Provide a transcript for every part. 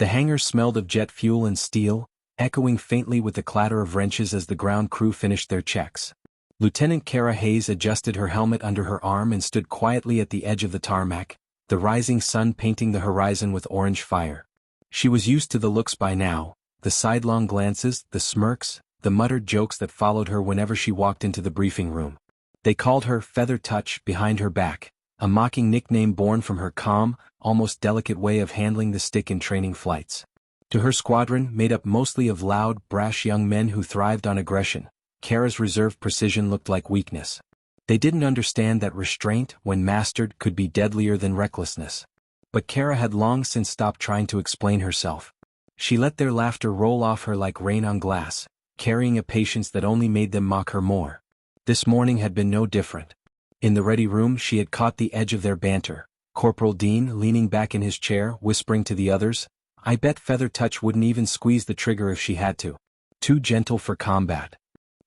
The hangar smelled of jet fuel and steel, echoing faintly with the clatter of wrenches as the ground crew finished their checks. Lieutenant Kara Hayes adjusted her helmet under her arm and stood quietly at the edge of the tarmac, the rising sun painting the horizon with orange fire. She was used to the looks by now, the sidelong glances, the smirks, the muttered jokes that followed her whenever she walked into the briefing room. They called her Feather Touch behind her back, a mocking nickname born from her calm, almost delicate way of handling the stick in training flights. To her squadron, made up mostly of loud, brash young men who thrived on aggression, Kara's reserved precision looked like weakness. They didn't understand that restraint, when mastered, could be deadlier than recklessness. But Kara had long since stopped trying to explain herself. She let their laughter roll off her like rain on glass, carrying a patience that only made them mock her more. This morning had been no different. In the ready room she had caught the edge of their banter, Corporal Dean leaning back in his chair, whispering to the others, "I bet Feather Touch wouldn't even squeeze the trigger if she had to. Too gentle for combat."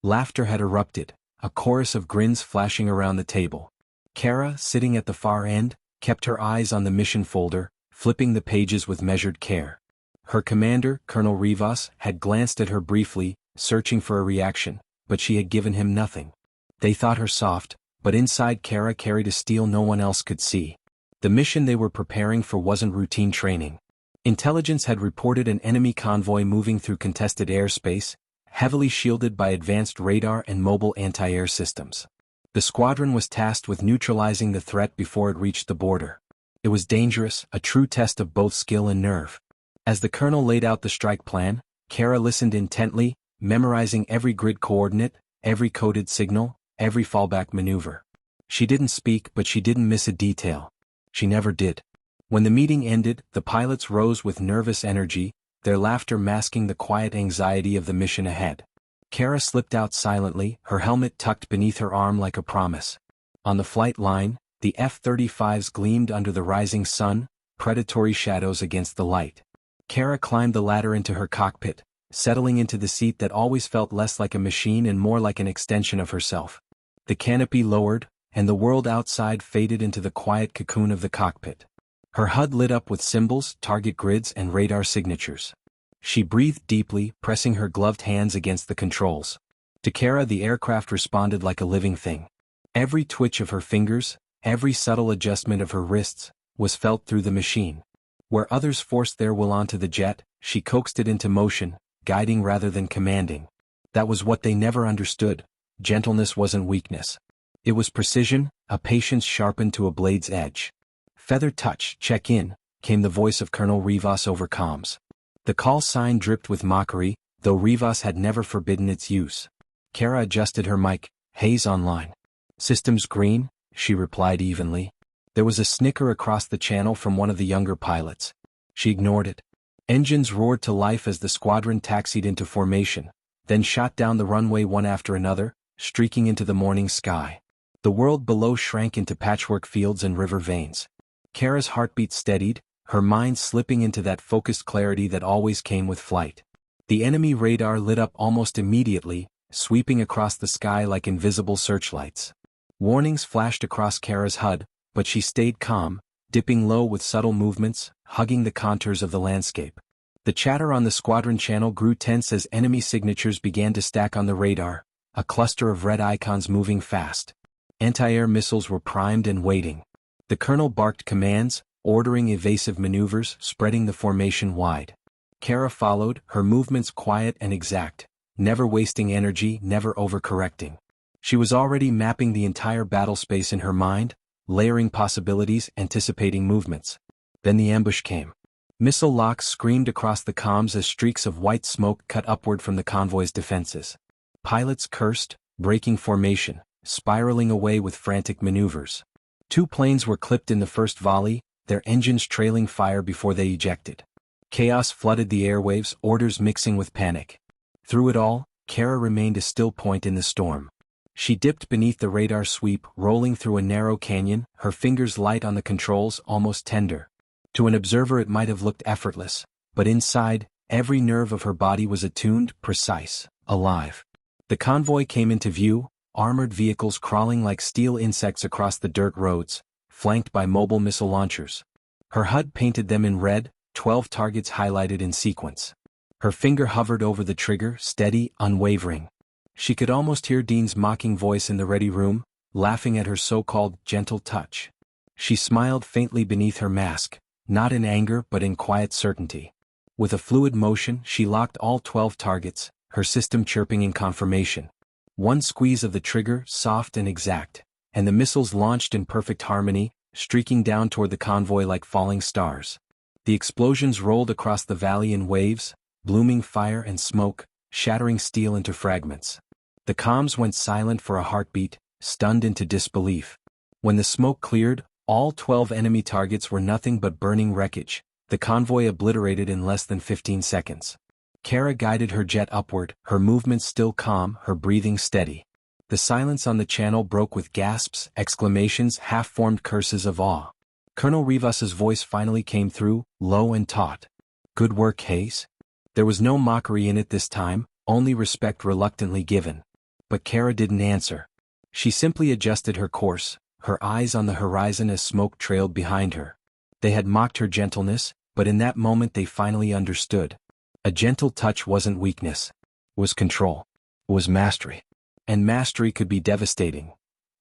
Laughter had erupted, a chorus of grins flashing around the table. Kara, sitting at the far end, kept her eyes on the mission folder, flipping the pages with measured care. Her commander, Colonel Rivas, had glanced at her briefly, searching for a reaction, but she had given him nothing. They thought her soft, but inside Kara carried a steel no one else could see. The mission they were preparing for wasn't routine training. Intelligence had reported an enemy convoy moving through contested airspace, heavily shielded by advanced radar and mobile anti-air systems. The squadron was tasked with neutralizing the threat before it reached the border. It was dangerous, a true test of both skill and nerve. As the colonel laid out the strike plan, Kara listened intently, memorizing every grid coordinate, every coded signal, every fallback maneuver. She didn't speak, but she didn't miss a detail. She never did. When the meeting ended, the pilots rose with nervous energy, their laughter masking the quiet anxiety of the mission ahead. Kara slipped out silently, her helmet tucked beneath her arm like a promise. On the flight line, the F-35s gleamed under the rising sun, predatory shadows against the light. Kara climbed the ladder into her cockpit, settling into the seat that always felt less like a machine and more like an extension of herself. The canopy lowered, and the world outside faded into the quiet cocoon of the cockpit. Her HUD lit up with symbols, target grids, and radar signatures. She breathed deeply, pressing her gloved hands against the controls. To Kara, the aircraft responded like a living thing. Every twitch of her fingers, every subtle adjustment of her wrists, was felt through the machine. Where others forced their will onto the jet, she coaxed it into motion, guiding rather than commanding. That was what they never understood. Gentleness wasn't weakness. It was precision, a patience sharpened to a blade's edge. "Feather Touch, check in," came the voice of Colonel Rivas over comms. The call sign dripped with mockery, though Rivas had never forbidden its use. Kara adjusted her mic. "Hayes online." "Systems green," she replied evenly. There was a snicker across the channel from one of the younger pilots. She ignored it. Engines roared to life as the squadron taxied into formation, then shot down the runway one after another, streaking into the morning sky. The world below shrank into patchwork fields and river veins. Kara's heartbeat steadied, her mind slipping into that focused clarity that always came with flight. The enemy radar lit up almost immediately, sweeping across the sky like invisible searchlights. Warnings flashed across Kara's HUD, but she stayed calm, dipping low with subtle movements, hugging the contours of the landscape. The chatter on the squadron channel grew tense as enemy signatures began to stack on the radar, a cluster of red icons moving fast. Anti-air missiles were primed and waiting. The colonel barked commands, ordering evasive maneuvers, spreading the formation wide. Kara followed, her movements quiet and exact, never wasting energy, never overcorrecting. She was already mapping the entire battle space in her mind, layering possibilities, anticipating movements. Then the ambush came. Missile locks screamed across the comms as streaks of white smoke cut upward from the convoy's defenses. Pilots cursed, breaking formation, spiraling away with frantic maneuvers. 2 planes were clipped in the first volley, their engines trailing fire before they ejected. Chaos flooded the airwaves, orders mixing with panic. Through it all, Kara remained a still point in the storm. She dipped beneath the radar sweep, rolling through a narrow canyon, her fingers light on the controls, almost tender. To an observer it might have looked effortless, but inside, every nerve of her body was attuned, precise, alive. The convoy came into view, armored vehicles crawling like steel insects across the dirt roads, flanked by mobile missile launchers. Her HUD painted them in red, 12 targets highlighted in sequence. Her finger hovered over the trigger, steady, unwavering. She could almost hear Dean's mocking voice in the ready room, laughing at her so-called gentle touch. She smiled faintly beneath her mask, not in anger but in quiet certainty. With a fluid motion, she locked all 12 targets, her system chirping in confirmation. One squeeze of the trigger, soft and exact, and the missiles launched in perfect harmony, streaking down toward the convoy like falling stars. The explosions rolled across the valley in waves, blooming fire and smoke, shattering steel into fragments. The comms went silent for a heartbeat, stunned into disbelief. When the smoke cleared, all 12 enemy targets were nothing but burning wreckage, the convoy obliterated in less than 15 seconds. Kara guided her jet upward, her movements still calm, her breathing steady. The silence on the channel broke with gasps, exclamations, half-formed curses of awe. Colonel Rivas's voice finally came through, low and taut. "Good work, Hayes." There was no mockery in it this time, only respect reluctantly given. But Kara didn't answer. She simply adjusted her course, her eyes on the horizon as smoke trailed behind her. They had mocked her gentleness, but in that moment they finally understood. A gentle touch wasn't weakness. It was control. It was mastery. And mastery could be devastating.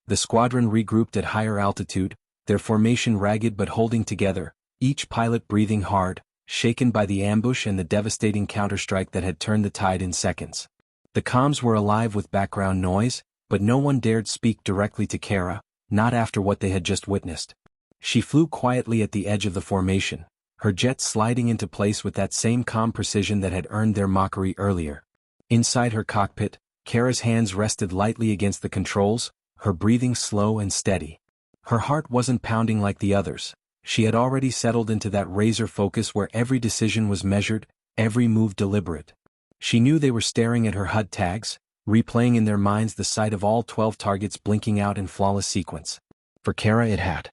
The squadron regrouped at higher altitude, their formation ragged but holding together, each pilot breathing hard, shaken by the ambush and the devastating counterstrike that had turned the tide in seconds. The comms were alive with background noise, but no one dared speak directly to Kara, not after what they had just witnessed. She flew quietly at the edge of the formation, her jet sliding into place with that same calm precision that had earned their mockery earlier. Inside her cockpit, Kara's hands rested lightly against the controls, her breathing slow and steady. Her heart wasn't pounding like the others. She had already settled into that razor focus where every decision was measured, every move deliberate. She knew they were staring at her HUD tags, replaying in their minds the sight of all 12 targets blinking out in flawless sequence. For Kara it had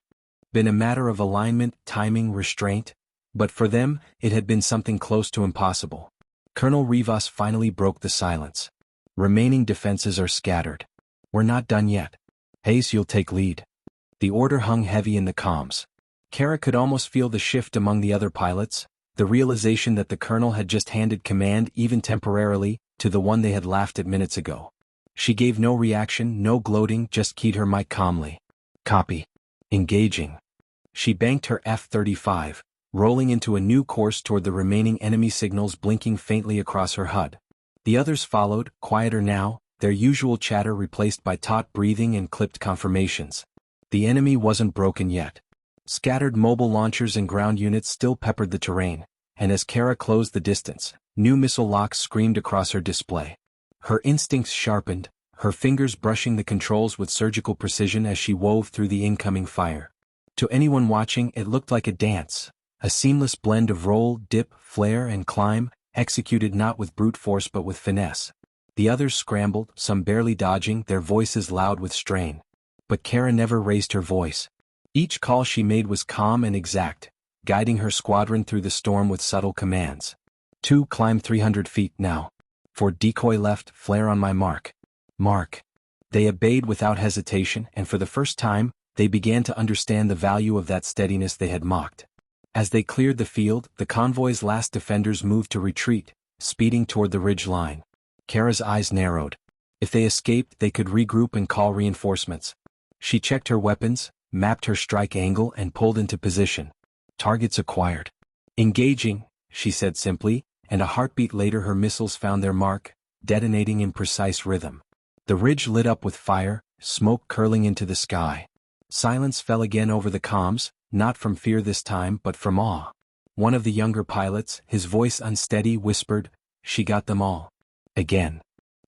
been a matter of alignment, timing, restraint, but for them, it had been something close to impossible. Colonel Rivas finally broke the silence. "Remaining defenses are scattered. We're not done yet. Hayes, you'll take lead." The order hung heavy in the comms. Kara could almost feel the shift among the other pilots, the realization that the colonel had just handed command, even temporarily, to the one they had laughed at minutes ago. She gave no reaction, no gloating, just keyed her mic calmly. "Copy. Engaging." She banked her F-35, rolling into a new course toward the remaining enemy signals blinking faintly across her HUD. The others followed, quieter now, their usual chatter replaced by taut breathing and clipped confirmations. The enemy wasn't broken yet. Scattered mobile launchers and ground units still peppered the terrain, and as Kara closed the distance, new missile locks screamed across her display. Her instincts sharpened, her fingers brushing the controls with surgical precision as she wove through the incoming fire. To anyone watching, it looked like a dance, a seamless blend of roll, dip, flare, and climb, executed not with brute force but with finesse. The others scrambled, some barely dodging, their voices loud with strain. But Kara never raised her voice. Each call she made was calm and exact, guiding her squadron through the storm with subtle commands. 2, climb 300 feet now. 4, decoy left, flare on my mark. Mark. They obeyed without hesitation, and for the first time, they began to understand the value of that steadiness they had mocked. As they cleared the field, the convoy's last defenders moved to retreat, speeding toward the ridge line. Kara's eyes narrowed. If they escaped, they could regroup and call reinforcements. She checked her weapons, mapped her strike angle, and pulled into position. Targets acquired. "Engaging," she said simply, and a heartbeat later her missiles found their mark, detonating in precise rhythm. The ridge lit up with fire, smoke curling into the sky. Silence fell again over the comms, not from fear this time but from awe. One of the younger pilots, his voice unsteady, whispered, "She got them all." Again.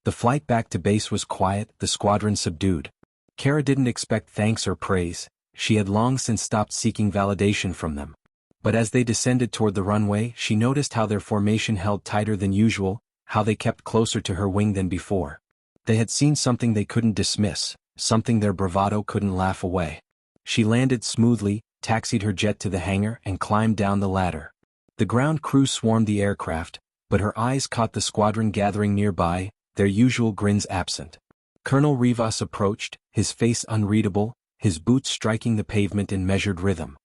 The flight back to base was quiet, the squadron subdued. Kara didn't expect thanks or praise, she had long since stopped seeking validation from them. But as they descended toward the runway, she noticed how their formation held tighter than usual, how they kept closer to her wing than before. They had seen something they couldn't dismiss, something their bravado couldn't laugh away. She landed smoothly, taxied her jet to the hangar, and climbed down the ladder. The ground crew swarmed the aircraft, but her eyes caught the squadron gathering nearby, their usual grins absent. Colonel Rivas approached, his face unreadable, his boots striking the pavement in measured rhythm.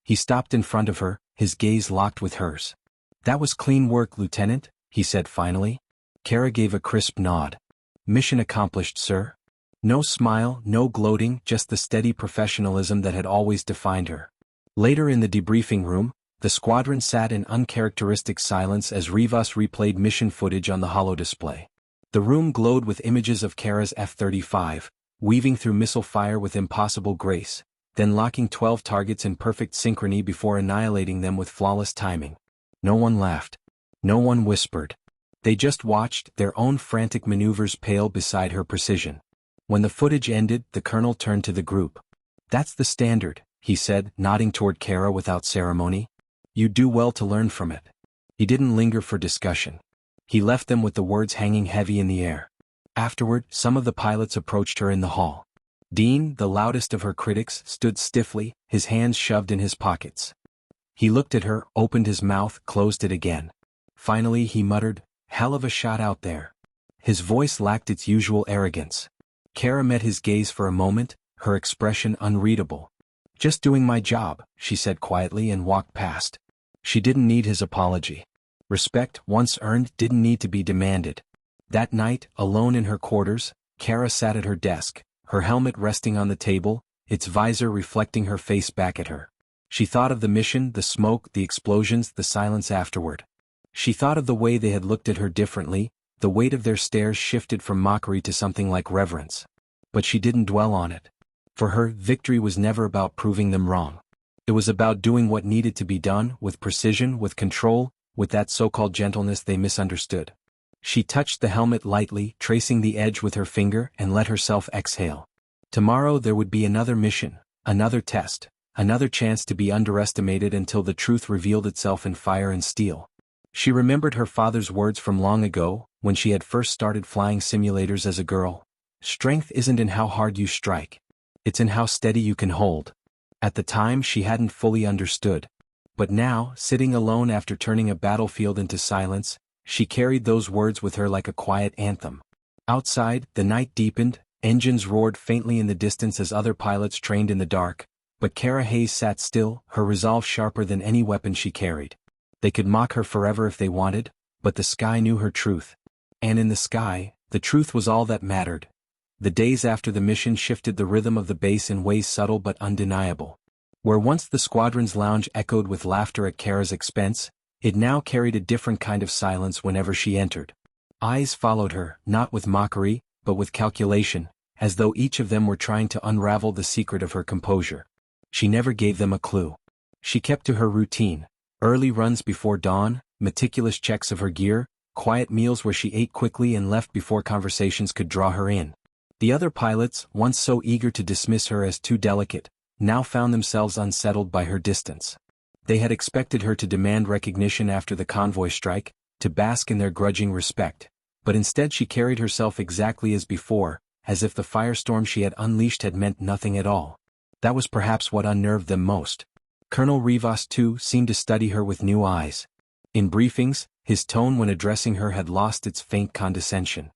He stopped in front of her, his gaze locked with hers. "That was clean work, Lieutenant," he said finally. Kara gave a crisp nod. "Mission accomplished, sir." No smile, no gloating, just the steady professionalism that had always defined her. Later in the debriefing room, the squadron sat in uncharacteristic silence as Rivas replayed mission footage on the holodisplay. The room glowed with images of Kara's F-35, weaving through missile fire with impossible grace, then locking 12 targets in perfect synchrony before annihilating them with flawless timing. No one laughed. No one whispered. They just watched, their own frantic maneuvers pale beside her precision. When the footage ended, the colonel turned to the group. "That's the standard," he said, nodding toward Kara without ceremony. "You do well to learn from it." He didn't linger for discussion. He left them with the words hanging heavy in the air. Afterward, some of the pilots approached her in the hall. Dean, the loudest of her critics, stood stiffly, his hands shoved in his pockets. He looked at her, opened his mouth, closed it again. Finally he muttered, "Hell of a shot out there." His voice lacked its usual arrogance. Kara met his gaze for a moment, her expression unreadable. "Just doing my job," she said quietly and walked past. She didn't need his apology. Respect, once earned, didn't need to be demanded. That night, alone in her quarters, Kara sat at her desk, her helmet resting on the table, its visor reflecting her face back at her. She thought of the mission, the smoke, the explosions, the silence afterward. She thought of the way they had looked at her differently, the weight of their stares shifted from mockery to something like reverence. But she didn't dwell on it. For her, victory was never about proving them wrong. It was about doing what needed to be done, with precision, with control, with that so-called gentleness they misunderstood. She touched the helmet lightly, tracing the edge with her finger, and let herself exhale. Tomorrow there would be another mission, another test, another chance to be underestimated until the truth revealed itself in fire and steel. She remembered her father's words from long ago, when she had first started flying simulators as a girl. "Strength isn't in how hard you strike. It's in how steady you can hold." At the time she hadn't fully understood. But now, sitting alone after turning a battlefield into silence, she carried those words with her like a quiet anthem. Outside, the night deepened, engines roared faintly in the distance as other pilots trained in the dark, but Kara Hayes sat still, her resolve sharper than any weapon she carried. They could mock her forever if they wanted, but the sky knew her truth. And in the sky, the truth was all that mattered. The days after the mission shifted the rhythm of the base in ways subtle but undeniable. Where once the squadron's lounge echoed with laughter at Kara's expense, it now carried a different kind of silence whenever she entered. Eyes followed her, not with mockery, but with calculation, as though each of them were trying to unravel the secret of her composure. She never gave them a clue. She kept to her routine. Early runs before dawn, meticulous checks of her gear, quiet meals where she ate quickly and left before conversations could draw her in. The other pilots, once so eager to dismiss her as too delicate, now found themselves unsettled by her distance. They had expected her to demand recognition after the convoy strike, to bask in their grudging respect, but instead she carried herself exactly as before, as if the firestorm she had unleashed had meant nothing at all. That was perhaps what unnerved them most. Colonel Rivas, too, seemed to study her with new eyes. In briefings, his tone when addressing her had lost its faint condescension.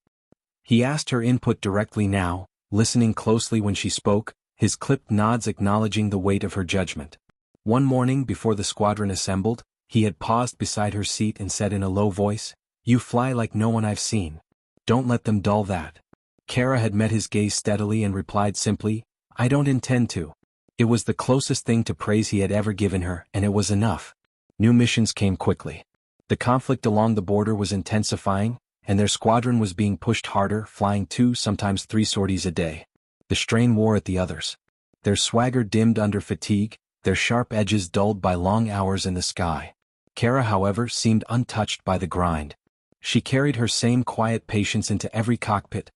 He asked her input directly now, listening closely when she spoke, his clipped nods acknowledging the weight of her judgment. One morning before the squadron assembled, he had paused beside her seat and said in a low voice, "You fly like no one I've seen. Don't let them dull that." Kara had met his gaze steadily and replied simply, "I don't intend to." It was the closest thing to praise he had ever given her, and it was enough. New missions came quickly. The conflict along the border was intensifying, and their squadron was being pushed harder, flying 2, sometimes 3 sorties a day. The strain wore at the others. Their swagger dimmed under fatigue, their sharp edges dulled by long hours in the sky. Kara, however, seemed untouched by the grind. She carried her same quiet patience into every cockpit.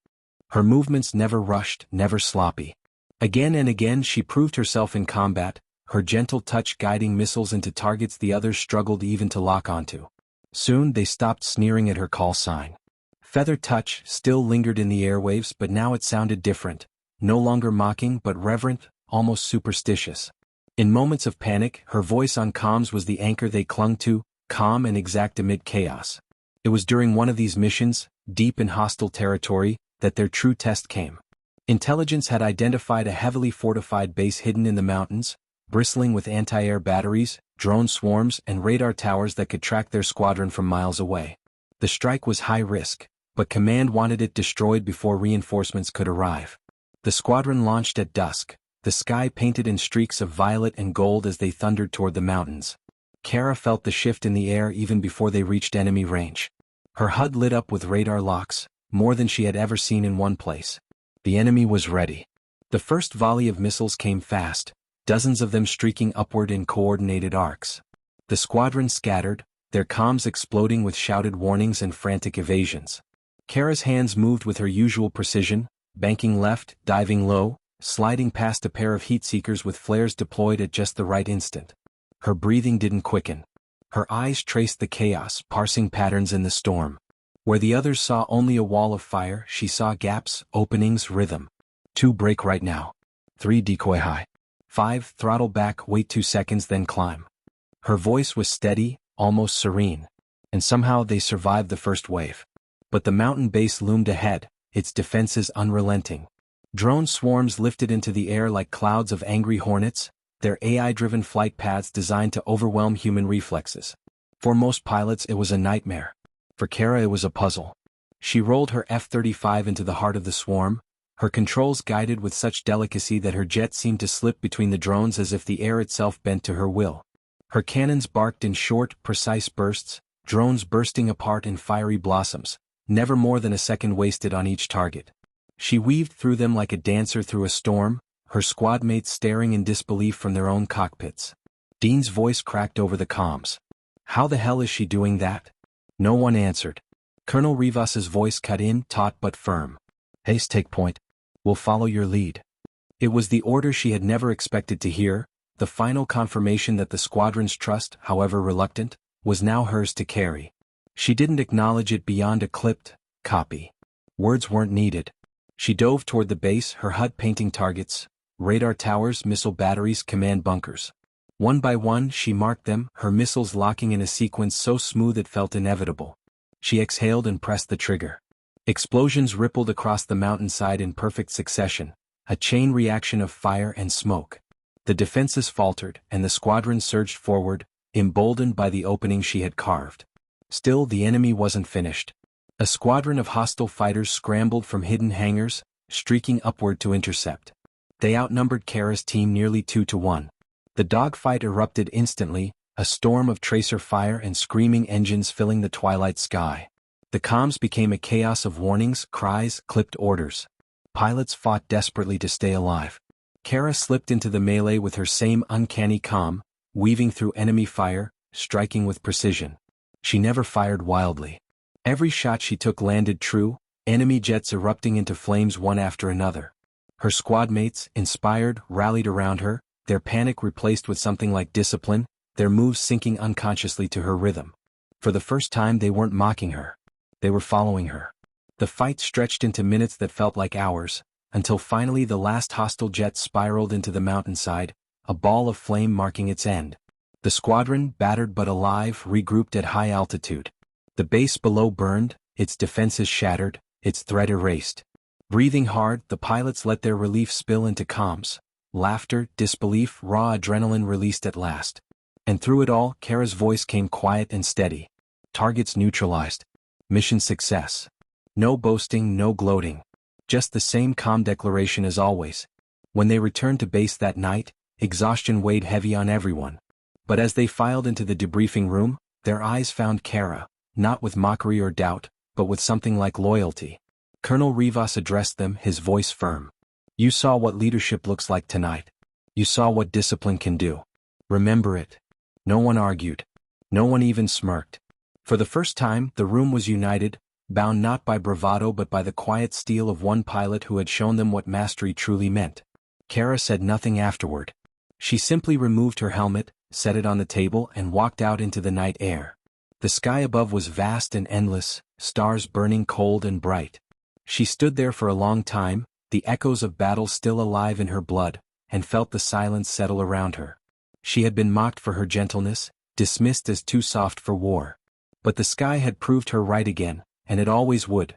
Her movements never rushed, never sloppy. Again and again she proved herself in combat, her gentle touch guiding missiles into targets the others struggled even to lock onto. Soon they stopped sneering at her call sign. Feather touch still lingered in the airwaves, but now it sounded different, no longer mocking but reverent, almost superstitious. In moments of panic, her voice on comms was the anchor they clung to, calm and exact amid chaos. It was during one of these missions, deep in hostile territory, that their true test came. Intelligence had identified a heavily fortified base hidden in the mountains, bristling with anti-air batteries, drone swarms, and radar towers that could track their squadron from miles away. The strike was high risk, but command wanted it destroyed before reinforcements could arrive. The squadron launched at dusk, the sky painted in streaks of violet and gold as they thundered toward the mountains. Kara felt the shift in the air even before they reached enemy range. Her HUD lit up with radar locks, more than she had ever seen in one place. The enemy was ready. The first volley of missiles came fast, dozens of them streaking upward in coordinated arcs. The squadron scattered, their comms exploding with shouted warnings and frantic evasions. Kara's hands moved with her usual precision, banking left, diving low, sliding past a pair of heat seekers with flares deployed at just the right instant. Her breathing didn't quicken. Her eyes traced the chaos, parsing patterns in the storm. Where the others saw only a wall of fire, she saw gaps, openings, rhythm. 2 brake right now. 3 decoy high. 5 throttle back, wait 2 seconds then climb. Her voice was steady, almost serene. And somehow they survived the first wave. But the mountain base loomed ahead, its defenses unrelenting. Drone swarms lifted into the air like clouds of angry hornets, their AI-driven flight paths designed to overwhelm human reflexes. For most pilots it was a nightmare. For Kara it was a puzzle. She rolled her F-35 into the heart of the swarm, her controls guided with such delicacy that her jet seemed to slip between the drones as if the air itself bent to her will. Her cannons barked in short, precise bursts, drones bursting apart in fiery blossoms, never more than a second wasted on each target. She weaved through them like a dancer through a storm, her squad mates staring in disbelief from their own cockpits. Dean's voice cracked over the comms. How the hell is she doing that? No one answered. Colonel Rivas's voice cut in, taut but firm. Haste, take point. We'll follow your lead. It was the order she had never expected to hear, the final confirmation that the squadron's trust, however reluctant, was now hers to carry. She didn't acknowledge it beyond a clipped copy. Words weren't needed. She dove toward the base, her HUD painting targets, radar towers, missile batteries, command bunkers. One by one she marked them, her missiles locking in a sequence so smooth it felt inevitable. She exhaled and pressed the trigger. Explosions rippled across the mountainside in perfect succession, a chain reaction of fire and smoke. The defenses faltered, and the squadron surged forward, emboldened by the opening she had carved. Still, the enemy wasn't finished. A squadron of hostile fighters scrambled from hidden hangars, streaking upward to intercept. They outnumbered Kara's team nearly 2 to 1. The dogfight erupted instantly, a storm of tracer fire and screaming engines filling the twilight sky. The comms became a chaos of warnings, cries, clipped orders. Pilots fought desperately to stay alive. Kara slipped into the melee with her same uncanny calm, weaving through enemy fire, striking with precision. She never fired wildly. Every shot she took landed true, enemy jets erupting into flames one after another. Her squad mates, inspired, rallied around her, their panic replaced with something like discipline, their moves sinking unconsciously to her rhythm. For the first time they weren't mocking her. They were following her. The fight stretched into minutes that felt like hours, until finally the last hostile jet spiraled into the mountainside, a ball of flame marking its end. The squadron, battered but alive, regrouped at high altitude. The base below burned, its defenses shattered, its threat erased. Breathing hard, the pilots let their relief spill into comms. Laughter, disbelief, raw adrenaline released at last. And through it all, Kara's voice came quiet and steady. Targets neutralized. Mission success. No boasting, no gloating. Just the same calm declaration as always. When they returned to base that night, exhaustion weighed heavy on everyone. But as they filed into the debriefing room, their eyes found Kara, not with mockery or doubt, but with something like loyalty. Colonel Rivas addressed them, his voice firm. You saw what leadership looks like tonight. You saw what discipline can do. Remember it. No one argued. No one even smirked. For the first time, the room was united, bound not by bravado but by the quiet steel of one pilot who had shown them what mastery truly meant. Kara said nothing afterward. She simply removed her helmet, set it on the table, and walked out into the night air. The sky above was vast and endless, stars burning cold and bright. She stood there for a long time, the echoes of battle still alive in her blood, and felt the silence settle around her. She had been mocked for her gentleness, dismissed as too soft for war. But the sky had proved her right again, and it always would.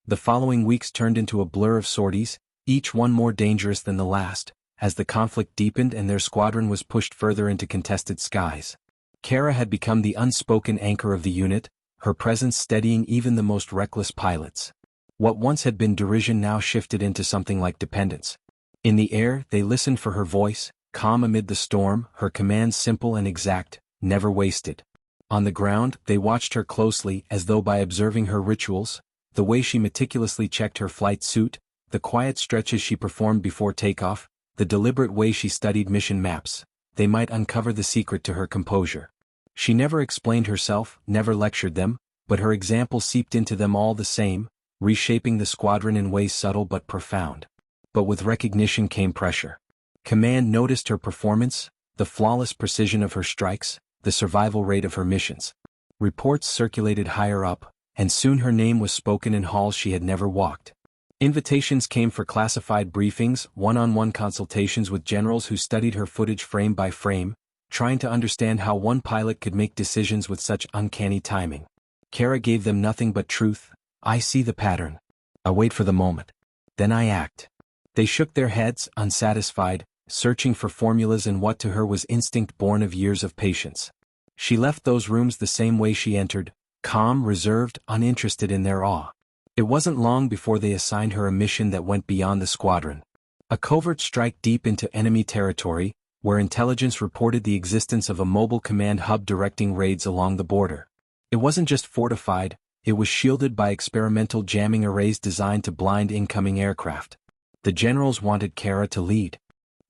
The following weeks turned into a blur of sorties, each one more dangerous than the last, as the conflict deepened and their squadron was pushed further into contested skies. Kara had become the unspoken anchor of the unit, her presence steadying even the most reckless pilots. What once had been derision now shifted into something like dependence. In the air, they listened for her voice, calm amid the storm, her commands simple and exact, never wasted. On the ground, they watched her closely as though by observing her rituals, the way she meticulously checked her flight suit, the quiet stretches she performed before takeoff, the deliberate way she studied mission maps, they might uncover the secret to her composure. She never explained herself, never lectured them, but her example seeped into them all the same, reshaping the squadron in ways subtle but profound. But with recognition came pressure. Command noticed her performance, the flawless precision of her strikes, the survival rate of her missions. Reports circulated higher up, and soon her name was spoken in halls she had never walked. Invitations came for classified briefings, one-on-one consultations with generals who studied her footage frame by frame, trying to understand how one pilot could make decisions with such uncanny timing. Kara gave them nothing but truth. I see the pattern. I wait for the moment. Then I act. They shook their heads, unsatisfied, searching for formulas in what to her was instinct born of years of patience. She left those rooms the same way she entered, calm, reserved, uninterested in their awe. It wasn't long before they assigned her a mission that went beyond the squadron. A covert strike deep into enemy territory, where intelligence reported the existence of a mobile command hub directing raids along the border. It wasn't just fortified, it was shielded by experimental jamming arrays designed to blind incoming aircraft. The generals wanted Kara to lead.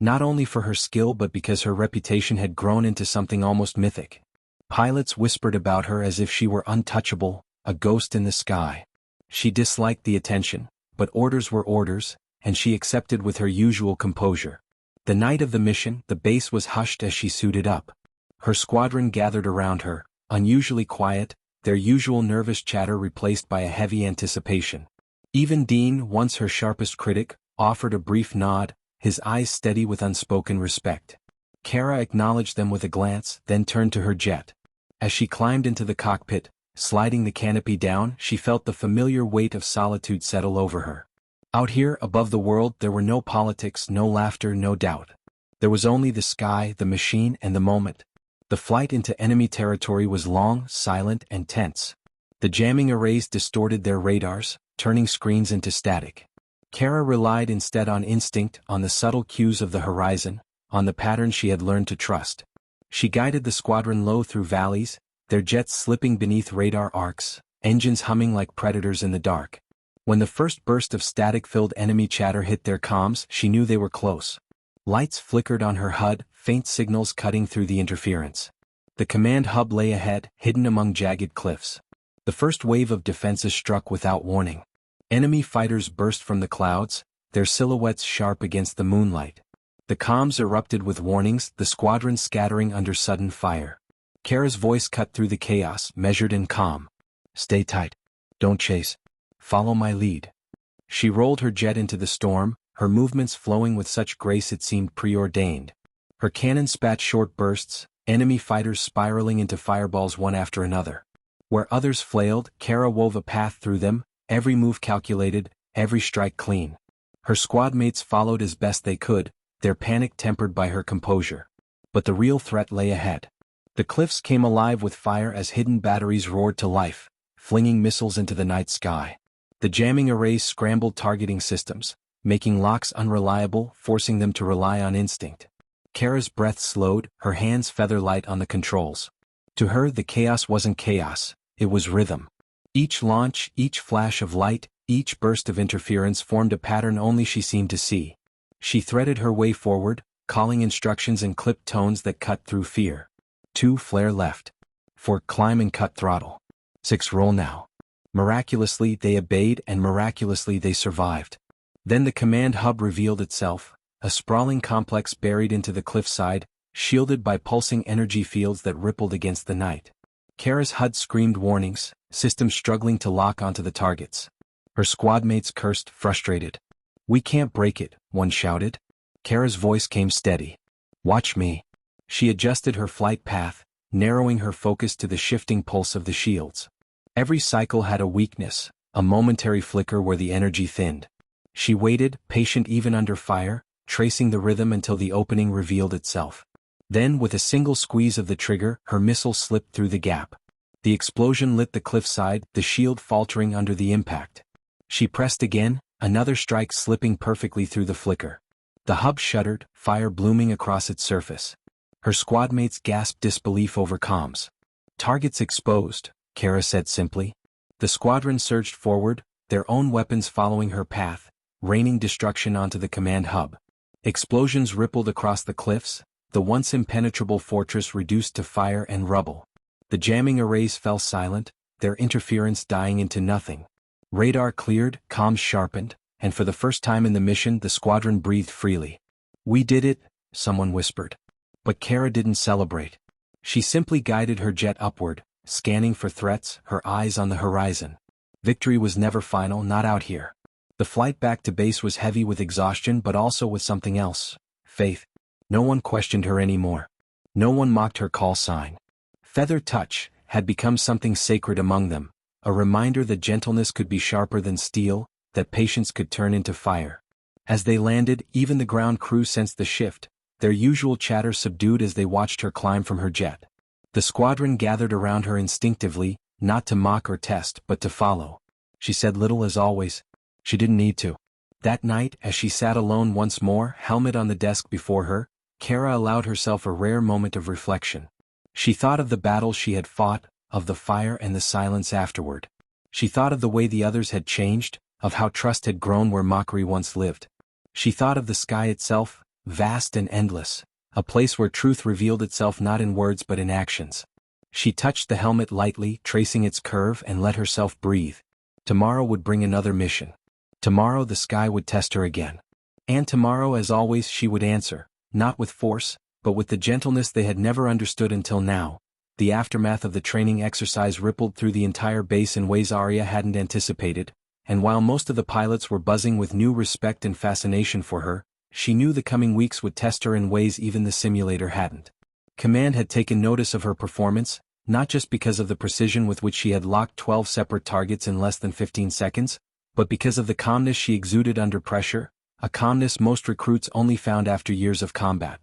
Not only for her skill but because her reputation had grown into something almost mythic. Pilots whispered about her as if she were untouchable, a ghost in the sky. She disliked the attention, but orders were orders, and she accepted with her usual composure. The night of the mission, the base was hushed as she suited up. Her squadron gathered around her, unusually quiet, their usual nervous chatter replaced by a heavy anticipation. Even Dean, once her sharpest critic, offered a brief nod, his eyes steady with unspoken respect. Kara acknowledged them with a glance, then turned to her jet. As she climbed into the cockpit, sliding the canopy down, she felt the familiar weight of solitude settle over her. Out here, above the world, there were no politics, no laughter, no doubt. There was only the sky, the machine, and the moment. The flight into enemy territory was long, silent, and tense. The jamming arrays distorted their radars, turning screens into static. Kara relied instead on instinct, on the subtle cues of the horizon, on the patterns she had learned to trust. She guided the squadron low through valleys, their jets slipping beneath radar arcs, engines humming like predators in the dark. When the first burst of static-filled enemy chatter hit their comms, she knew they were close. Lights flickered on her HUD, faint signals cutting through the interference. The command hub lay ahead, hidden among jagged cliffs. The first wave of defenses struck without warning. Enemy fighters burst from the clouds, their silhouettes sharp against the moonlight. The comms erupted with warnings, the squadron scattering under sudden fire. Kara's voice cut through the chaos, measured and calm. Stay tight. Don't chase. Follow my lead. She rolled her jet into the storm, her movements flowing with such grace it seemed preordained. Her cannon spat short bursts, enemy fighters spiraling into fireballs one after another. Where others flailed, Kara wove a path through them, every move calculated, every strike clean. Her squad mates followed as best they could, their panic tempered by her composure. But the real threat lay ahead. The cliffs came alive with fire as hidden batteries roared to life, flinging missiles into the night sky. The jamming arrays scrambled targeting systems, making locks unreliable, forcing them to rely on instinct. Kara's breath slowed, her hands feather-light on the controls. To her, the chaos wasn't chaos, it was rhythm. Each launch, each flash of light, each burst of interference formed a pattern only she seemed to see. She threaded her way forward, calling instructions in clipped tones that cut through fear. 2 flare left. 4 climb and cut throttle. 6 roll now. Miraculously they obeyed and miraculously they survived. Then the command hub revealed itself, a sprawling complex buried into the cliffside, shielded by pulsing energy fields that rippled against the night. Kara's HUD screamed warnings, systems struggling to lock onto the targets. Her squad mates cursed, frustrated. We can't break it, one shouted. Kara's voice came steady. Watch me. She adjusted her flight path, narrowing her focus to the shifting pulse of the shields. Every cycle had a weakness, a momentary flicker where the energy thinned. She waited, patient even under fire, tracing the rhythm until the opening revealed itself. Then with a single squeeze of the trigger, her missile slipped through the gap. The explosion lit the cliffside, the shield faltering under the impact. She pressed again, another strike slipping perfectly through the flicker. The hub shuddered, fire blooming across its surface. Her squadmates gasped disbelief over comms. "Targets exposed," Kara said simply. The squadron surged forward, their own weapons following her path, raining destruction onto the command hub. Explosions rippled across the cliffs, the once impenetrable fortress reduced to fire and rubble. The jamming arrays fell silent, their interference dying into nothing. Radar cleared, comms sharpened, and for the first time in the mission the squadron breathed freely. "We did it," someone whispered. But Kara didn't celebrate. She simply guided her jet upward, scanning for threats, her eyes on the horizon. Victory was never final, not out here. The flight back to base was heavy with exhaustion but also with something else: faith. No one questioned her anymore. No one mocked her call sign. Feather touch had become something sacred among them, a reminder that gentleness could be sharper than steel, that patience could turn into fire. As they landed, even the ground crew sensed the shift, their usual chatter subdued as they watched her climb from her jet. The squadron gathered around her instinctively, not to mock or test but to follow. She said little as always. She didn't need to. That night, as she sat alone once more, helmet on the desk before her, Kara allowed herself a rare moment of reflection. She thought of the battles she had fought, of the fire and the silence afterward. She thought of the way the others had changed, of how trust had grown where mockery once lived. She thought of the sky itself, vast and endless, a place where truth revealed itself not in words but in actions. She touched the helmet lightly, tracing its curve, and let herself breathe. Tomorrow would bring another mission. Tomorrow the sky would test her again. And tomorrow, as always, she would answer, not with force, but with the gentleness they had never understood until now. The aftermath of the training exercise rippled through the entire base in ways Arya hadn't anticipated, and while most of the pilots were buzzing with new respect and fascination for her, she knew the coming weeks would test her in ways even the simulator hadn't. Command had taken notice of her performance, not just because of the precision with which she had locked 12 separate targets in less than 15 seconds, but because of the calmness she exuded under pressure, a calmness most recruits only found after years of combat.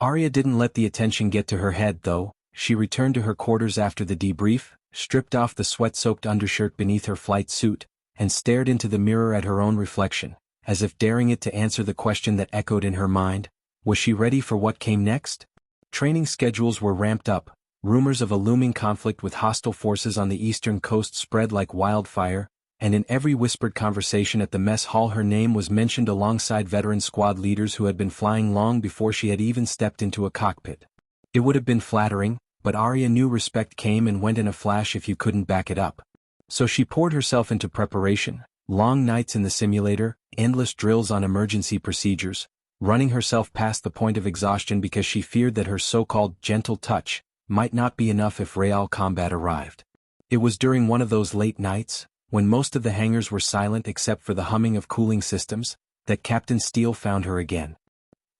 Arya didn't let the attention get to her head though. She returned to her quarters after the debrief, stripped off the sweat-soaked undershirt beneath her flight suit, and stared into the mirror at her own reflection, as if daring it to answer the question that echoed in her mind: was she ready for what came next? Training schedules were ramped up, rumors of a looming conflict with hostile forces on the eastern coast spread like wildfire, and in every whispered conversation at the mess hall her name was mentioned alongside veteran squad leaders who had been flying long before she had even stepped into a cockpit. It would have been flattering, but Arya knew respect came and went in a flash if you couldn't back it up. So she poured herself into preparation, long nights in the simulator, endless drills on emergency procedures, running herself past the point of exhaustion because she feared that her so-called gentle touch might not be enough if real combat arrived. It was during one of those late nights, when most of the hangars were silent except for the humming of cooling systems, that Captain Steele found her again.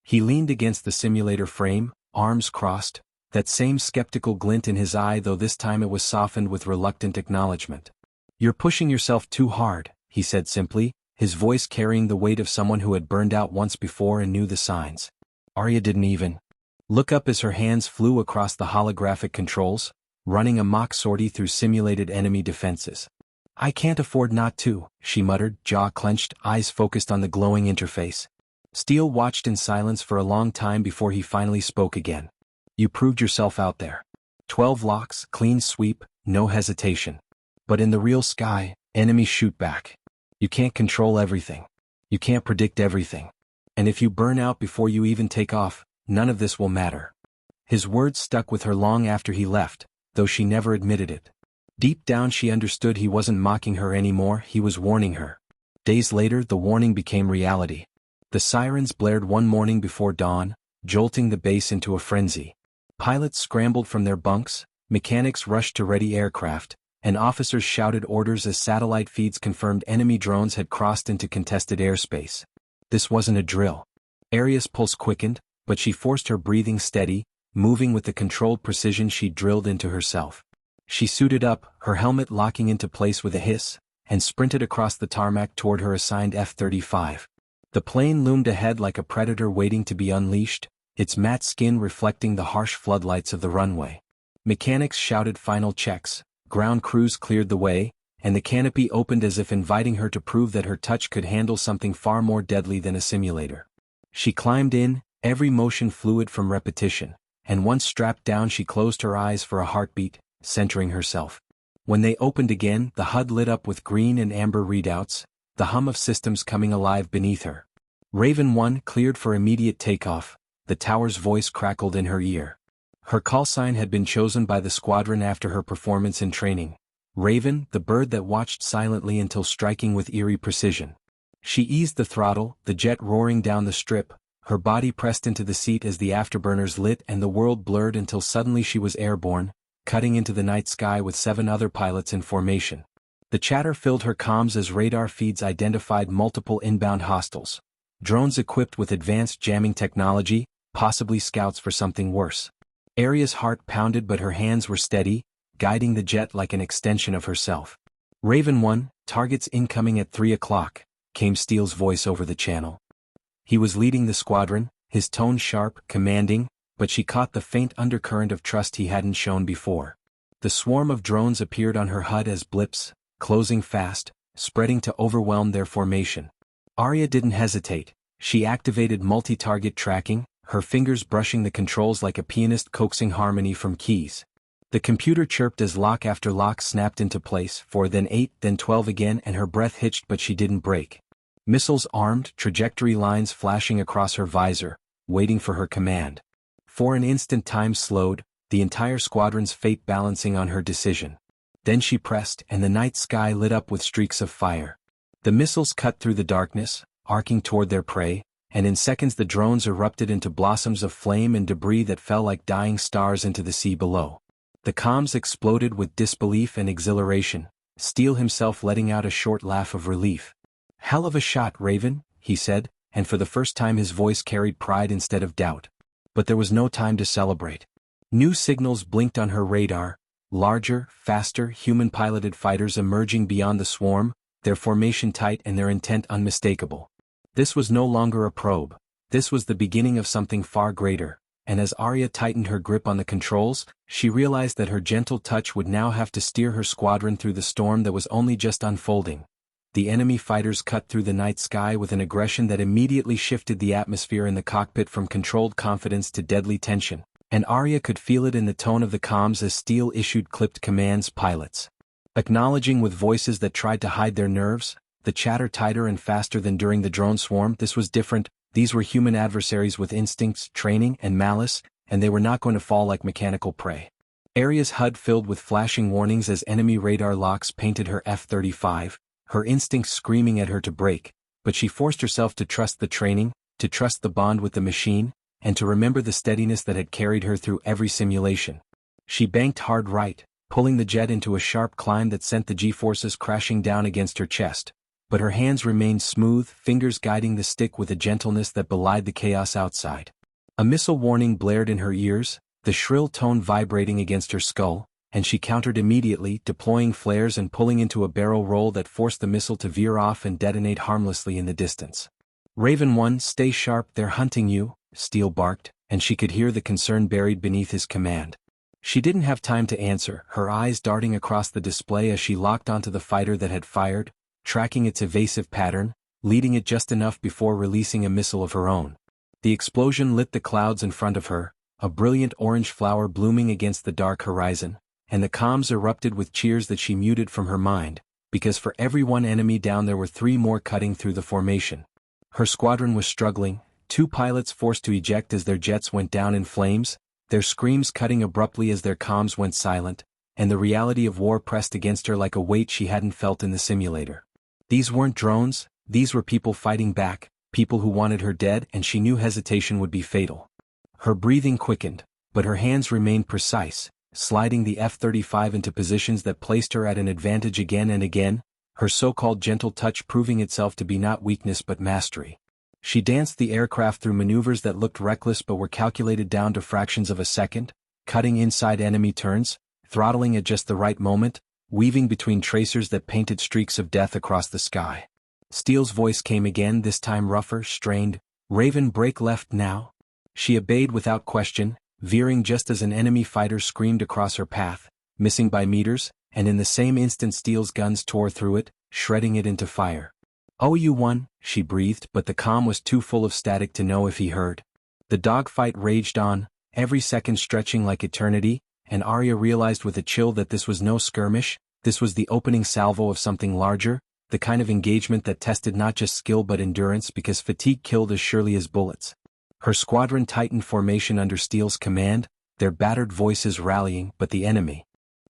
He leaned against the simulator frame, arms crossed, that same skeptical glint in his eye, though this time it was softened with reluctant acknowledgement. "You're pushing yourself too hard," he said simply, his voice carrying the weight of someone who had burned out once before and knew the signs. Arya didn't even look up as her hands flew across the holographic controls, running a mock sortie through simulated enemy defenses. "I can't afford not to," she muttered, jaw clenched, eyes focused on the glowing interface. Steele watched in silence for a long time before he finally spoke again. "You proved yourself out there. 12 locks, clean sweep, no hesitation. But in the real sky, enemies shoot back. You can't control everything. You can't predict everything. And if you burn out before you even take off, none of this will matter." His words stuck with her long after he left, though she never admitted it. Deep down she understood he wasn't mocking her anymore, he was warning her. Days later the warning became reality. The sirens blared one morning before dawn, jolting the base into a frenzy. Pilots scrambled from their bunks, mechanics rushed to ready aircraft, and officers shouted orders as satellite feeds confirmed enemy drones had crossed into contested airspace. This wasn't a drill. Arya's pulse quickened, but she forced her breathing steady, moving with the controlled precision she'd drilled into herself. She suited up, her helmet locking into place with a hiss, and sprinted across the tarmac toward her assigned F-35. The plane loomed ahead like a predator waiting to be unleashed, its matte skin reflecting the harsh floodlights of the runway. Mechanics shouted final checks, ground crews cleared the way, and the canopy opened as if inviting her to prove that her touch could handle something far more deadly than a simulator. She climbed in, every motion fluid from repetition, and once strapped down she closed her eyes for a heartbeat, centering herself. When they opened again, the HUD lit up with green and amber readouts, the hum of systems coming alive beneath her. Raven 1 cleared for immediate takeoff, the tower's voice crackled in her ear. Her call sign had been chosen by the squadron after her performance in training. Raven, the bird that watched silently until striking with eerie precision. She eased the throttle, the jet roaring down the strip, her body pressed into the seat as the afterburners lit and the world blurred until suddenly she was airborne, cutting into the night sky with 7 other pilots in formation. The chatter filled her comms as radar feeds identified multiple inbound hostiles. Drones equipped with advanced jamming technology, possibly scouts for something worse. Aria's heart pounded but her hands were steady, guiding the jet like an extension of herself. Raven 1, targets incoming at 3 o'clock, came Steele's voice over the channel. He was leading the squadron, his tone sharp, commanding, but she caught the faint undercurrent of trust he hadn't shown before. The swarm of drones appeared on her HUD as blips, closing fast, spreading to overwhelm their formation. Aria didn't hesitate. She activated multi-target tracking, her fingers brushing the controls like a pianist coaxing harmony from keys. The computer chirped as lock after lock snapped into place, 4 then 8 then 12 again, and her breath hitched but she didn't break. Missiles armed, trajectory lines flashing across her visor, waiting for her command. For an instant time slowed, the entire squadron's fate balancing on her decision. Then she pressed and the night sky lit up with streaks of fire. The missiles cut through the darkness, arcing toward their prey, and in seconds the drones erupted into blossoms of flame and debris that fell like dying stars into the sea below. The comms exploded with disbelief and exhilaration, Steele himself letting out a short laugh of relief. "Hell of a shot, Raven," he said, and for the first time his voice carried pride instead of doubt. But there was no time to celebrate. New signals blinked on her radar, larger, faster, human-piloted fighters emerging beyond the swarm, their formation tight and their intent unmistakable. This was no longer a probe. This was the beginning of something far greater, and as Aria tightened her grip on the controls, she realized that her gentle touch would now have to steer her squadron through the storm that was only just unfolding. The enemy fighters cut through the night sky with an aggression that immediately shifted the atmosphere in the cockpit from controlled confidence to deadly tension, and Aria could feel it in the tone of the comms as Steele issued clipped commands. Pilots, acknowledging with voices that tried to hide their nerves, the chatter tighter and faster than during the drone swarm. This was different. These were human adversaries with instincts, training, and malice, and they were not going to fall like mechanical prey. Aria's HUD filled with flashing warnings as enemy radar locks painted her F-35, her instincts screaming at her to break, but she forced herself to trust the training, to trust the bond with the machine, and to remember the steadiness that had carried her through every simulation. She banked hard right, pulling the jet into a sharp climb that sent the G-forces crashing down against her chest. But her hands remained smooth, fingers guiding the stick with a gentleness that belied the chaos outside. A missile warning blared in her ears, the shrill tone vibrating against her skull, and she countered immediately, deploying flares and pulling into a barrel roll that forced the missile to veer off and detonate harmlessly in the distance. "Raven 1, stay sharp, they're hunting you," Steele barked, and she could hear the concern buried beneath his command. She didn't have time to answer, her eyes darting across the display as she locked onto the fighter that had fired, tracking its evasive pattern, leading it just enough before releasing a missile of her own. The explosion lit the clouds in front of her, a brilliant orange flower blooming against the dark horizon, and the comms erupted with cheers that she muted from her mind, because for every one enemy down there were 3 more cutting through the formation. Her squadron was struggling, 2 pilots forced to eject as their jets went down in flames, their screams cutting abruptly as their comms went silent, and the reality of war pressed against her like a weight she hadn't felt in the simulator. These weren't drones, these were people fighting back, people who wanted her dead, and she knew hesitation would be fatal. Her breathing quickened, but her hands remained precise, sliding the F-35 into positions that placed her at an advantage again and again, her so-called gentle touch proving itself to be not weakness but mastery. She danced the aircraft through maneuvers that looked reckless but were calculated down to fractions of a second, cutting inside enemy turns, throttling at just the right moment, weaving between tracers that painted streaks of death across the sky. Steele's voice came again, this time rougher, strained. "Raven, break left now." She obeyed without question, veering just as an enemy fighter screamed across her path, missing by meters, and in the same instant Steele's guns tore through it, shredding it into fire. "Oh, you won," she breathed, but the comm was too full of static to know if he heard. The dogfight raged on, every second stretching like eternity, and Arya realized with a chill that this was no skirmish, this was the opening salvo of something larger, the kind of engagement that tested not just skill but endurance, because fatigue killed as surely as bullets. Her squadron tightened formation under Steele's command, their battered voices rallying, but the enemy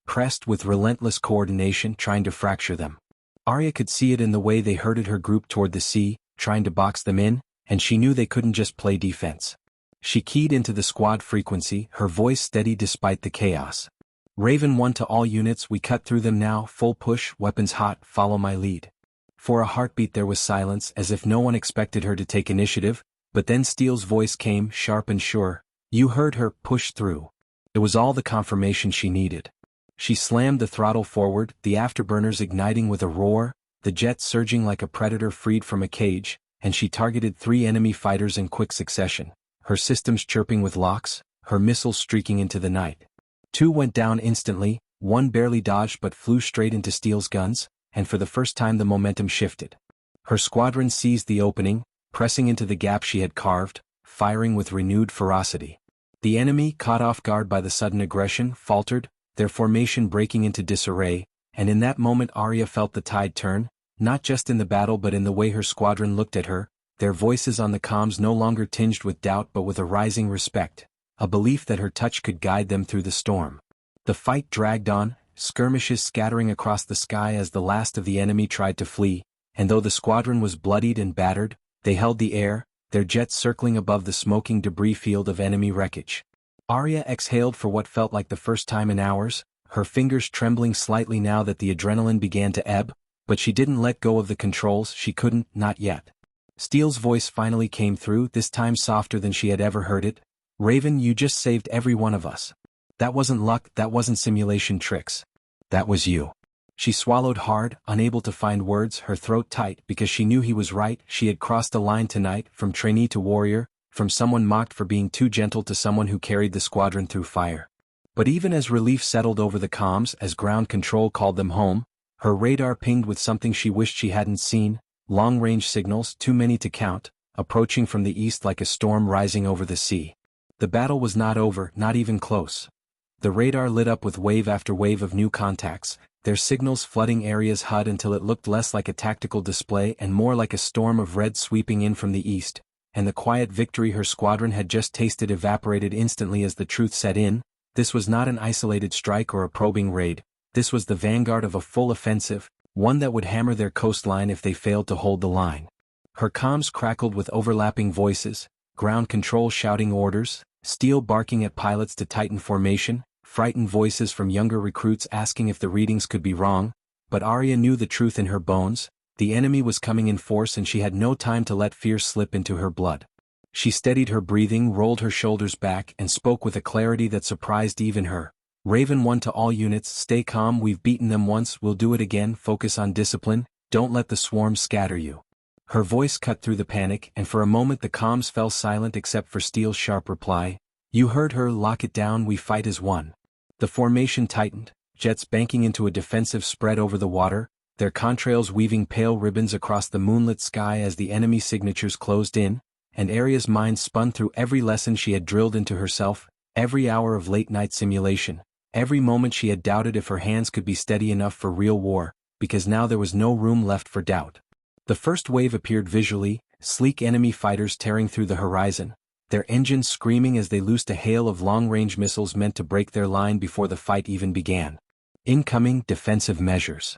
pressed with relentless coordination, trying to fracture them. Arya could see it in the way they herded her group toward the sea, trying to box them in, and she knew they couldn't just play defense. She keyed into the squad frequency, her voice steady despite the chaos. "Raven 1 to all units, we cut through them now, full push, weapons hot, follow my lead." For a heartbeat there was silence, as if no one expected her to take initiative, but then Steele's voice came, sharp and sure. "You heard her, push through." It was all the confirmation she needed. She slammed the throttle forward, the afterburners igniting with a roar, the jet surging like a predator freed from a cage, and she targeted 3 enemy fighters in quick succession, her systems chirping with locks, her missiles streaking into the night. 2 went down instantly, 1 barely dodged but flew straight into Steele's guns, and for the first time the momentum shifted. Her squadron seized the opening, pressing into the gap she had carved, firing with renewed ferocity. The enemy, caught off guard by the sudden aggression, faltered, their formation breaking into disarray, and in that moment Arya felt the tide turn, not just in the battle but in the way her squadron looked at her, their voices on the comms no longer tinged with doubt but with a rising respect, a belief that her touch could guide them through the storm. The fight dragged on, skirmishes scattering across the sky as the last of the enemy tried to flee, and though the squadron was bloodied and battered, they held the air, their jets circling above the smoking debris field of enemy wreckage. Arya exhaled for what felt like the first time in hours, her fingers trembling slightly now that the adrenaline began to ebb, but she didn't let go of the controls. She couldn't, not yet. Steele's voice finally came through, this time softer than she had ever heard it. "Raven, you just saved every one of us. That wasn't luck, that wasn't simulation tricks. That was you." She swallowed hard, unable to find words, her throat tight, because she knew he was right. She had crossed a line tonight, from trainee to warrior, from someone mocked for being too gentle to someone who carried the squadron through fire. But even as relief settled over the comms, as ground control called them home, her radar pinged with something she wished she hadn't seen, long-range signals, too many to count, approaching from the east like a storm rising over the sea. The battle was not over, not even close. The radar lit up with wave after wave of new contacts, their signals flooding Arya's HUD until it looked less like a tactical display and more like a storm of red sweeping in from the east, and the quiet victory her squadron had just tasted evaporated instantly as the truth set in. This was not an isolated strike or a probing raid, this was the vanguard of a full offensive, one that would hammer their coastline if they failed to hold the line. Her comms crackled with overlapping voices, ground control shouting orders, Steele barking at pilots to tighten formation, frightened voices from younger recruits asking if the readings could be wrong, but Arya knew the truth in her bones. The enemy was coming in force and she had no time to let fear slip into her blood. She steadied her breathing, rolled her shoulders back, and spoke with a clarity that surprised even her. "Raven 1 to all units, stay calm, we've beaten them once, we'll do it again, focus on discipline, don't let the swarm scatter you." Her voice cut through the panic, and for a moment the comms fell silent except for Steele's sharp reply. "You heard her, lock it down, we fight as one." The formation tightened, jets banking into a defensive spread over the water, their contrails weaving pale ribbons across the moonlit sky as the enemy signatures closed in, and Arya's mind spun through every lesson she had drilled into herself, every hour of late-night simulation, every moment she had doubted if her hands could be steady enough for real war, because now there was no room left for doubt. The first wave appeared visually, sleek enemy fighters tearing through the horizon, their engines screaming as they loosed a hail of long-range missiles meant to break their line before the fight even began. Incoming defensive measures.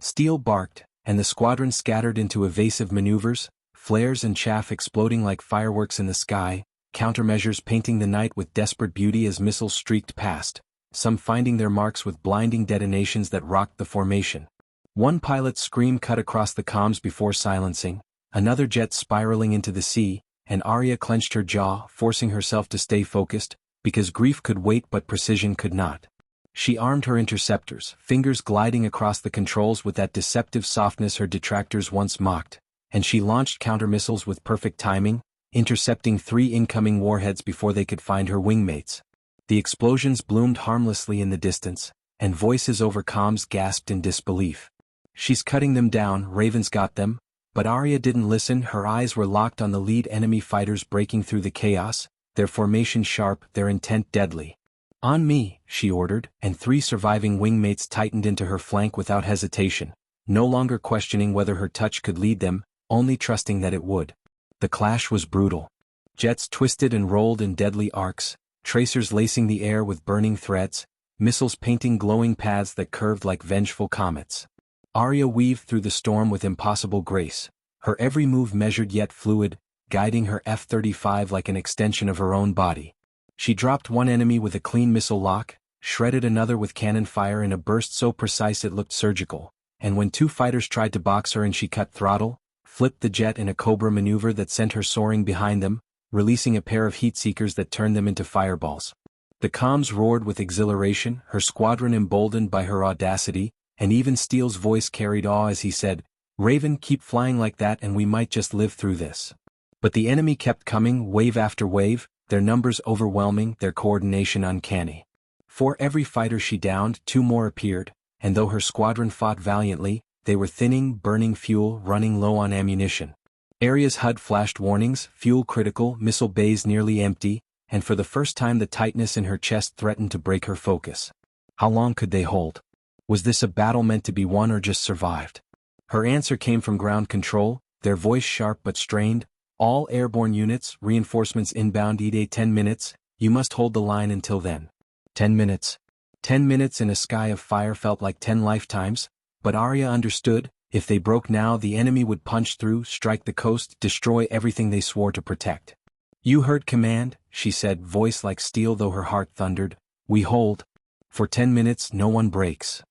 Steele barked, and the squadron scattered into evasive maneuvers, flares and chaff exploding like fireworks in the sky, countermeasures painting the night with desperate beauty as missiles streaked past, some finding their marks with blinding detonations that rocked the formation. One pilot's scream cut across the comms before silencing, another jet spiraling into the sea, and Arya clenched her jaw, forcing herself to stay focused, because grief could wait but precision could not. She armed her interceptors, fingers gliding across the controls with that deceptive softness her detractors once mocked, and she launched counter-missiles with perfect timing, intercepting 3 incoming warheads before they could find her wingmates. The explosions bloomed harmlessly in the distance, and voices over comms gasped in disbelief. "She's cutting them down, Raven's got them." But Arya didn't listen. Her eyes were locked on the lead enemy fighters breaking through the chaos, their formation sharp, their intent deadly. "On me," she ordered, and 3 surviving wingmates tightened into her flank without hesitation, no longer questioning whether her touch could lead them, only trusting that it would. The clash was brutal. Jets twisted and rolled in deadly arcs, tracers lacing the air with burning threads, missiles painting glowing paths that curved like vengeful comets. Arya weaved through the storm with impossible grace, her every move measured yet fluid, guiding her F-35 like an extension of her own body. She dropped one enemy with a clean missile lock, shredded another with cannon fire in a burst so precise it looked surgical, and when 2 fighters tried to box her and she cut throttle, flipped the jet in a Cobra maneuver that sent her soaring behind them, releasing a pair of heat seekers that turned them into fireballs. The comms roared with exhilaration, her squadron emboldened by her audacity, and even Steele's voice carried awe as he said, "Raven, keep flying like that and we might just live through this." But the enemy kept coming, wave after wave, their numbers overwhelming, their coordination uncanny. For every fighter she downed, 2 more appeared, and though her squadron fought valiantly, they were thinning, burning fuel, running low on ammunition. Arya's HUD flashed warnings, fuel critical, missile bays nearly empty, and for the first time the tightness in her chest threatened to break her focus. How long could they hold? Was this a battle meant to be won or just survived? Her answer came from ground control, their voice sharp but strained. "All airborne units, reinforcements inbound ETA 10 minutes, you must hold the line until then." 10 minutes. 10 minutes in a sky of fire felt like 10 lifetimes, but Arya understood, if they broke now the enemy would punch through, strike the coast, destroy everything they swore to protect. "You heard command," she said, voice like steel though her heart thundered. "We hold. For 10 minutes no one breaks."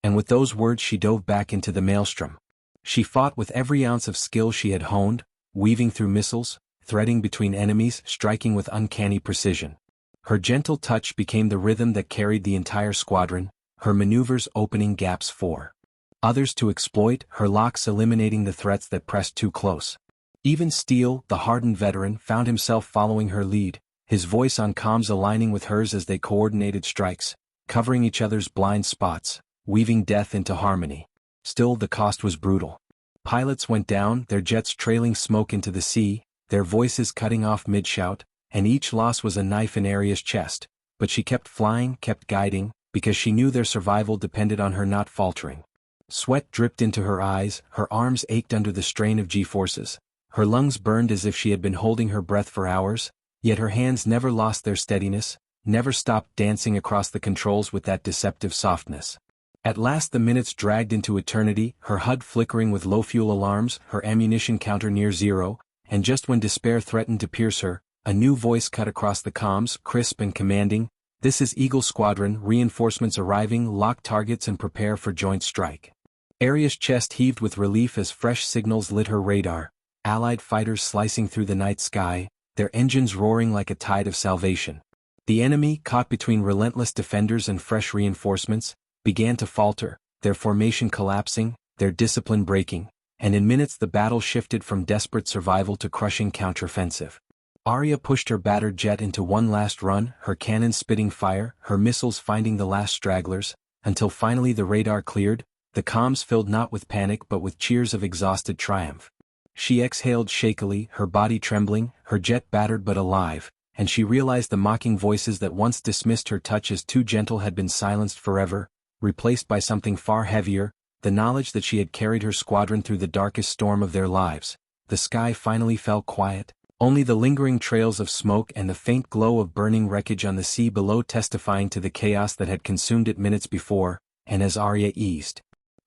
And with those words she dove back into the maelstrom. She fought with every ounce of skill she had honed, weaving through missiles, threading between enemies, striking with uncanny precision. Her gentle touch became the rhythm that carried the entire squadron, her maneuvers opening gaps for others to exploit, her locks eliminating the threats that pressed too close. Even Steele, the hardened veteran, found himself following her lead, his voice on comms aligning with hers as they coordinated strikes, covering each other's blind spots, weaving death into harmony. Still, the cost was brutal. Pilots went down, their jets trailing smoke into the sea, their voices cutting off mid-shout, and each loss was a knife in Arya's chest, but she kept flying, kept guiding, because she knew their survival depended on her not faltering. Sweat dripped into her eyes, her arms ached under the strain of G-forces, her lungs burned as if she had been holding her breath for hours, yet her hands never lost their steadiness, never stopped dancing across the controls with that deceptive softness. At last the minutes dragged into eternity, her HUD flickering with low fuel alarms, her ammunition counter near zero, and just when despair threatened to pierce her, a new voice cut across the comms, crisp and commanding. "This is Eagle Squadron, reinforcements arriving, lock targets and prepare for joint strike." Arya's chest heaved with relief as fresh signals lit her radar, Allied fighters slicing through the night sky, their engines roaring like a tide of salvation. The enemy, caught between relentless defenders and fresh reinforcements, began to falter, their formation collapsing, their discipline breaking, and in minutes the battle shifted from desperate survival to crushing counteroffensive. Arya pushed her battered jet into one last run, her cannons spitting fire, her missiles finding the last stragglers, until finally the radar cleared, the comms filled not with panic but with cheers of exhausted triumph. She exhaled shakily, her body trembling, her jet battered but alive, and she realized the mocking voices that once dismissed her touch as too gentle had been silenced forever, replaced by something far heavier, the knowledge that she had carried her squadron through the darkest storm of their lives. The sky finally fell quiet, only the lingering trails of smoke and the faint glow of burning wreckage on the sea below testifying to the chaos that had consumed it minutes before, and as Arya eased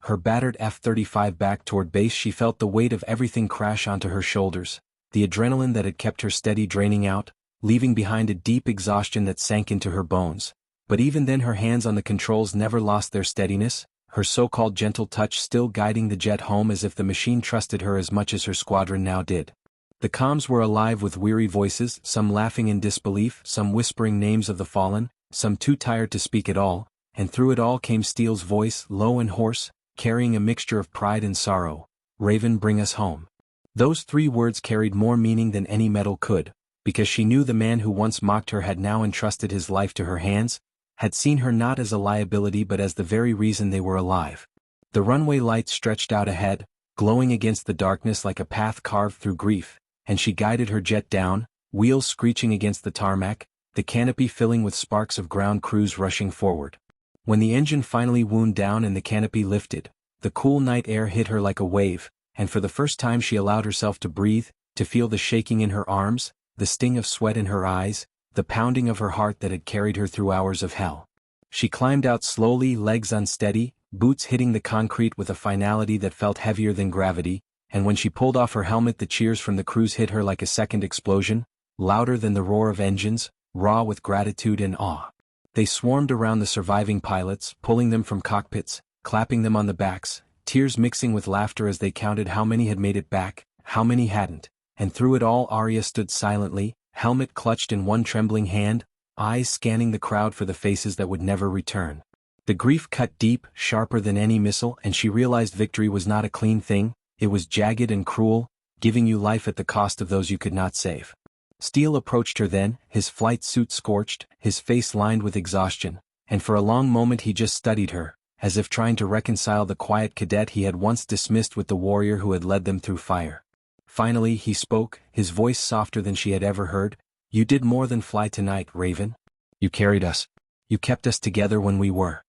her battered F-35 back toward base she felt the weight of everything crash onto her shoulders, the adrenaline that had kept her steady draining out, leaving behind a deep exhaustion that sank into her bones. But even then her hands on the controls never lost their steadiness, her so-called gentle touch still guiding the jet home as if the machine trusted her as much as her squadron now did. The comms were alive with weary voices, some laughing in disbelief, some whispering names of the fallen, some too tired to speak at all, and through it all came Steele's voice, low and hoarse, carrying a mixture of pride and sorrow. "Raven, bring us home. Those 3 words carried more meaning than any medal could, because she knew the man who once mocked her had now entrusted his life to her hands, had seen her not as a liability but as the very reason they were alive. The runway lights stretched out ahead, glowing against the darkness like a path carved through grief, and she guided her jet down, wheels screeching against the tarmac, the canopy filling with sparks of ground crews rushing forward. When the engine finally wound down and the canopy lifted, the cool night air hit her like a wave, and for the first time she allowed herself to breathe, to feel the shaking in her arms, the sting of sweat in her eyes, the pounding of her heart that had carried her through hours of hell. She climbed out slowly, legs unsteady, boots hitting the concrete with a finality that felt heavier than gravity, and when she pulled off her helmet the cheers from the crews hit her like a second explosion, louder than the roar of engines, raw with gratitude and awe. They swarmed around the surviving pilots, pulling them from cockpits, clapping them on the backs, tears mixing with laughter as they counted how many had made it back, how many hadn't, and through it all Arya stood silently, helmet clutched in one trembling hand, eyes scanning the crowd for the faces that would never return. The grief cut deep, sharper than any missile, and she realized victory was not a clean thing, it was jagged and cruel, giving you life at the cost of those you could not save. Steele approached her then, his flight suit scorched, his face lined with exhaustion, and for a long moment he just studied her, as if trying to reconcile the quiet cadet he had once dismissed with the warrior who had led them through fire. Finally he spoke, his voice softer than she had ever heard. "You did more than fly tonight, Raven. You carried us. You kept us together when we were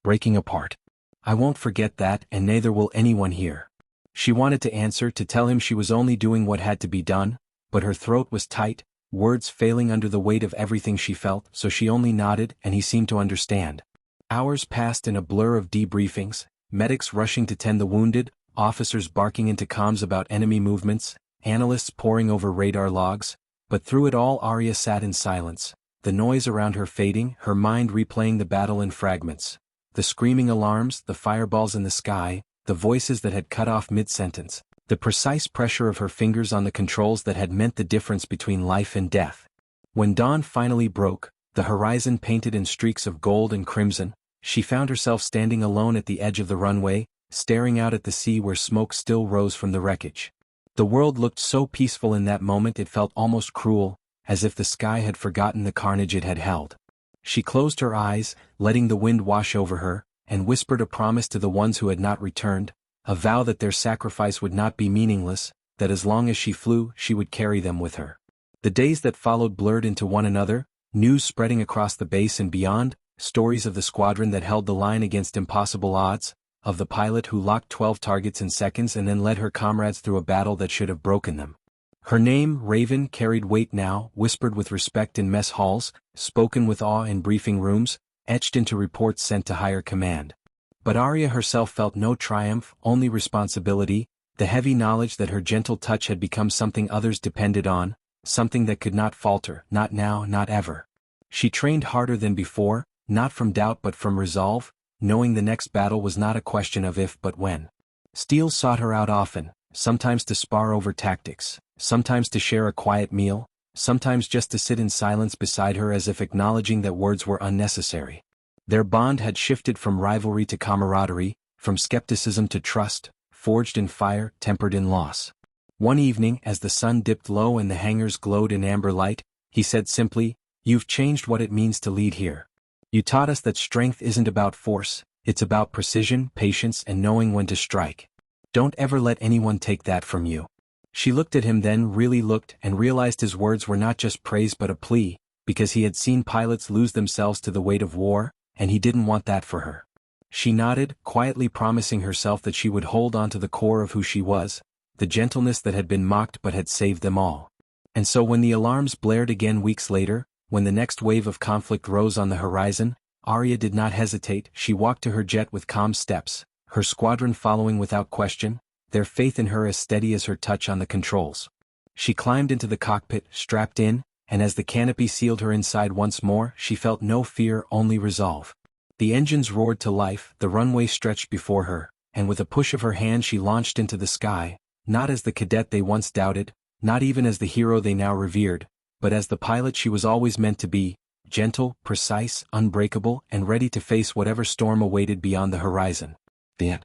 breaking apart. I won't forget that, and neither will anyone here." She wanted to answer, to tell him she was only doing what had to be done, but her throat was tight, words failing under the weight of everything she felt, so she only nodded, and he seemed to understand. Hours passed in a blur of debriefings, medics rushing to tend the wounded, officers barking into comms about enemy movements, analysts poring over radar logs, but through it all Arya sat in silence, the noise around her fading, her mind replaying the battle in fragments. The screaming alarms, the fireballs in the sky, the voices that had cut off mid-sentence, the precise pressure of her fingers on the controls that had meant the difference between life and death. When dawn finally broke, the horizon painted in streaks of gold and crimson, she found herself standing alone at the edge of the runway, staring out at the sea where smoke still rose from the wreckage. The world looked so peaceful in that moment it felt almost cruel, as if the sky had forgotten the carnage it had held. She closed her eyes, letting the wind wash over her, and whispered a promise to the ones who had not returned, a vow that their sacrifice would not be meaningless, that as long as she flew, she would carry them with her. The days that followed blurred into one another, news spreading across the base and beyond, stories of the squadron that held the line against impossible odds, of the pilot who locked 12 targets in seconds and then led her comrades through a battle that should have broken them. Her name, Raven, carried weight now, whispered with respect in mess halls, spoken with awe in briefing rooms, etched into reports sent to higher command. But Arya herself felt no triumph, only responsibility, the heavy knowledge that her gentle touch had become something others depended on, something that could not falter, not now, not ever. She trained harder than before, not from doubt but from resolve, knowing the next battle was not a question of if but when. Steele sought her out often, sometimes to spar over tactics, sometimes to share a quiet meal, sometimes just to sit in silence beside her as if acknowledging that words were unnecessary. Their bond had shifted from rivalry to camaraderie, from skepticism to trust, forged in fire, tempered in loss. One evening, as the sun dipped low and the hangars glowed in amber light, he said simply, "You've changed what it means to lead here. You taught us that strength isn't about force, it's about precision, patience, and knowing when to strike. Don't ever let anyone take that from you." She looked at him then, really looked, and realized his words were not just praise but a plea, because he had seen pilots lose themselves to the weight of war, and he didn't want that for her. She nodded, quietly promising herself that she would hold on to the core of who she was, the gentleness that had been mocked but had saved them all. And so when the alarms blared again weeks later, when the next wave of conflict rose on the horizon, Arya did not hesitate. She walked to her jet with calm steps, her squadron following without question, their faith in her as steady as her touch on the controls. She climbed into the cockpit, strapped in, and as the canopy sealed her inside once more, she felt no fear, only resolve. The engines roared to life, the runway stretched before her, and with a push of her hand she launched into the sky, not as the cadet they once doubted, not even as the hero they now revered, but as the pilot she was always meant to be, gentle, precise, unbreakable, and ready to face whatever storm awaited beyond the horizon. The end.